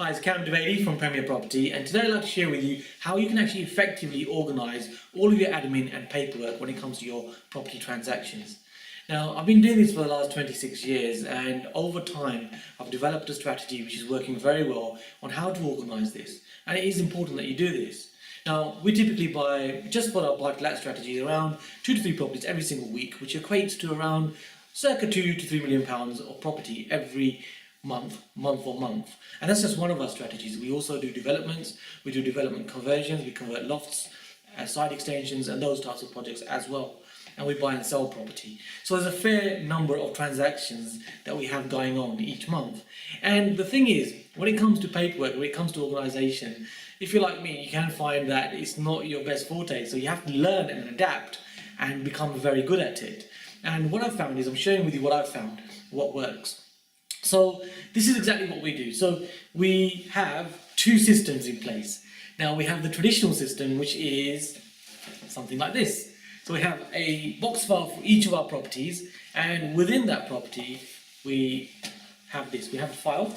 Hi, it's Dovedi from Premier Property, and today I'd like to share with you how you can actually effectively organise all of your admin and paperwork when it comes to your property transactions. Now, I've been doing this for the last 26 years, and over time I've developed a strategy which is working very well on how to organise this, and it is important that you do this. Now, we typically buy, just for our buy-to-let strategy, around 2 to 3 properties every single week, which equates to around circa £2 to £3 million of property every month on month. And that's just one of our strategies. We also do developments, we do development conversions, we convert lofts, side extensions and those types of projects as well. And we buy and sell property. So there's a fair number of transactions that we have going on each month. And the thing is, when it comes to paperwork, when it comes to organisation, if you're like me, you can find that it's not your best forte. So you have to learn and adapt and become very good at it. And what I've found is, I'm sharing with you what I've found, what works. So this is exactly what we do. So we have two systems in place. Now we have the traditional system, which is something like this. So we have a box file for each of our properties, and within that property we have this. We have a file,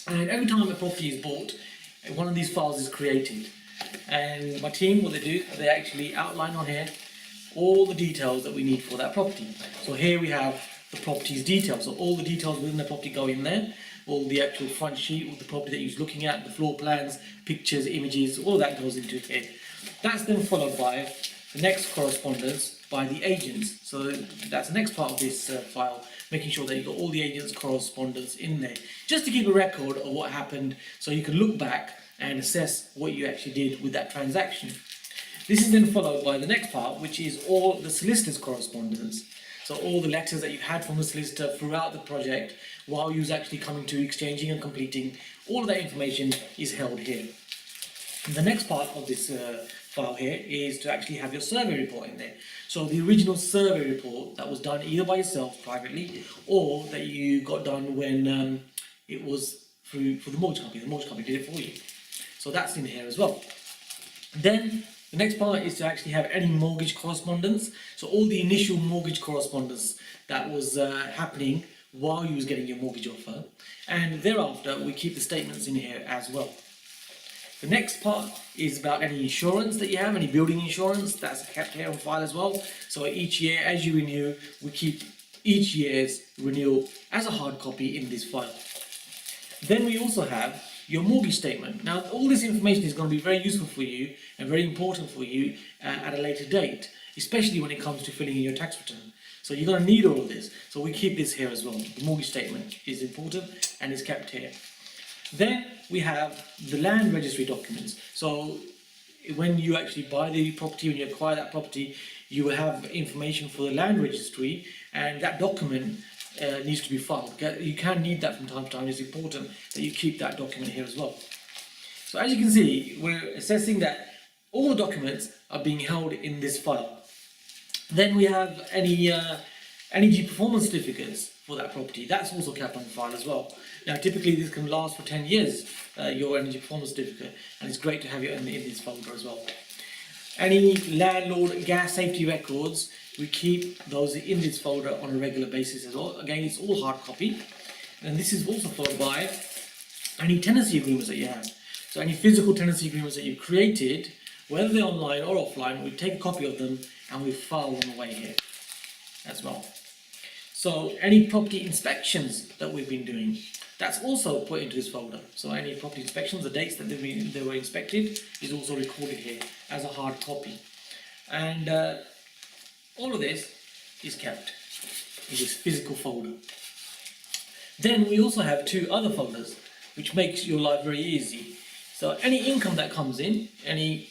and every time a property is bought, one of these files is created. And my team, what they do, they actually outline on here all the details that we need for that property. So here we have the property's details, so all the details within the property go in there, all the actual front sheet of the property that you're looking at, the floor plans, pictures, images, all that goes into here. That's then followed by the next correspondence by the agents. So that's the next part of this file, making sure that you've got all the agents' correspondence in there, just to keep a record of what happened, so you can look back and assess what you actually did with that transaction. This is then followed by the next part, which is all the solicitor's correspondence. So all the letters that you've had from the solicitor throughout the project, while you was actually coming to exchanging and completing, all of that information is held here. And the next part of this file here is to actually have your survey report in there. So the original survey report that was done either by yourself privately, or that you got done when it was for the mortgage company. The mortgage company did it for you. So that's in here as well. Then the next part is to actually have any mortgage correspondence. So all the initial mortgage correspondence that was happening while you was getting your mortgage offer. And thereafter, we keep the statements in here as well. The next part is about any insurance that you have, any building insurance, that's kept here on file as well. So each year, as you renew, we keep each year's renewal as a hard copy in this file. Then we also have your mortgage statement. Now, all this information is going to be very useful for you and very important for you at a later date, especially when it comes to filling in your tax return. So you're going to need all of this. So we keep this here as well. The mortgage statement is important and is kept here. Then we have the land registry documents. So when you actually buy the property, when you acquire that property, you will have information for the land registry, and that document needs to be filed. You can need that from time to time. It's important that you keep that document here as well. So as you can see, we're assessing that all the documents are being held in this file. Then we have any energy performance certificates for that property. That's also kept on file as well. Now typically this can last for 10 years, your energy performance certificate, and it's great to have it in this folder as well. Any landlord gas safety records, we keep those in this folder on a regular basis as well. Again, it's all hard copy. And this is also followed by any tenancy agreements that you have. So any physical tenancy agreements that you've created, whether they're online or offline, we take a copy of them and we file them away here as well. So any property inspections that we've been doing, that's also put into this folder. So any property inspections, the dates that they were inspected, is also recorded here as a hard copy. And all of this is kept in this physical folder. Then we also have two other folders, which makes your life very easy. So any income that comes in, any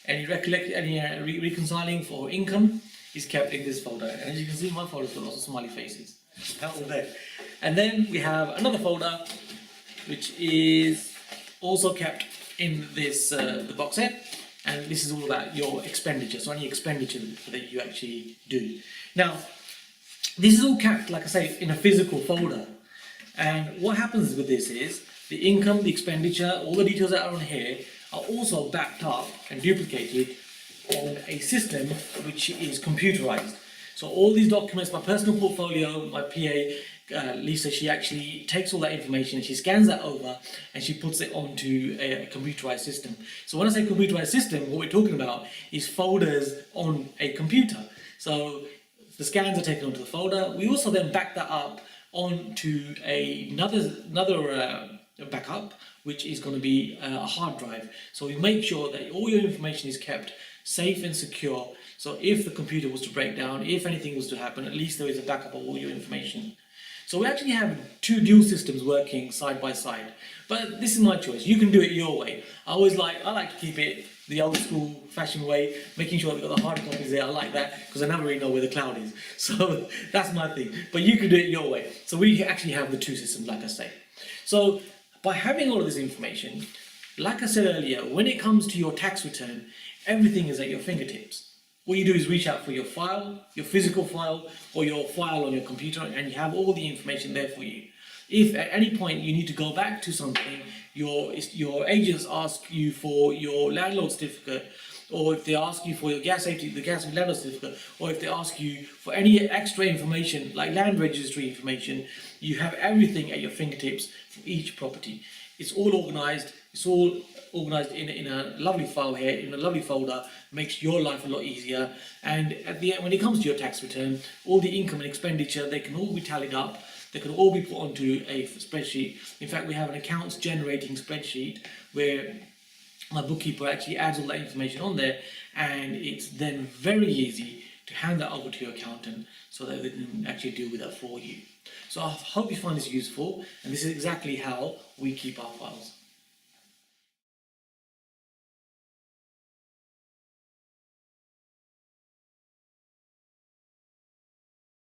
reconciling for income is kept in this folder. And as you can see, my folder's got lots of smiley faces. And then we have another folder which is also kept in this the box here, and this is all about your expenditure, so any expenditure that you actually do. Now this is all kept, like I say, in a physical folder, and what happens with this is the income, the expenditure, all the details that are on here are also backed up and duplicated on a system which is computerized. So all these documents, my personal portfolio, my PA Lisa, she actually takes all that information and she scans that over and she puts it onto a computerized system. So when I say computerized system, what we're talking about is folders on a computer. So the scans are taken onto the folder. We also then back that up onto another backup, which is going to be a hard drive. So we make sure that all your information is kept safe and secure. So if the computer was to break down, if anything was to happen, at least there is a backup of all your information. So we actually have two dual systems working side by side. But this is my choice. You can do it your way. I like to keep it the old school fashioned way, making sure we've got the hard copies there. I like that because I never really know where the cloud is. So that's my thing. But you can do it your way. So we actually have the two systems, like I say. So by having all of this information, like I said earlier, when it comes to your tax return, everything is at your fingertips. All you do is reach out for your file, your physical file, or your file on your computer, and you have all the information there for you. If at any point you need to go back to something, your agents ask you for your landlord certificate, or if they ask you for your the gas and landlord certificate, or if they ask you for any extra information like land registry information, you have everything at your fingertips for each property. It's all organized. It's all organized in a lovely file here, in a lovely folder. Makes your life a lot easier. And at the end, when it comes to your tax return, all the income and expenditure, they can all be tallied up. They can all be put onto a spreadsheet. In fact, we have an accounts generating spreadsheet where my bookkeeper actually adds all that information on there, and it's then very easy to hand that over to your accountant so that they can actually deal with that for you. So I hope you find this useful, and this is exactly how we keep our files.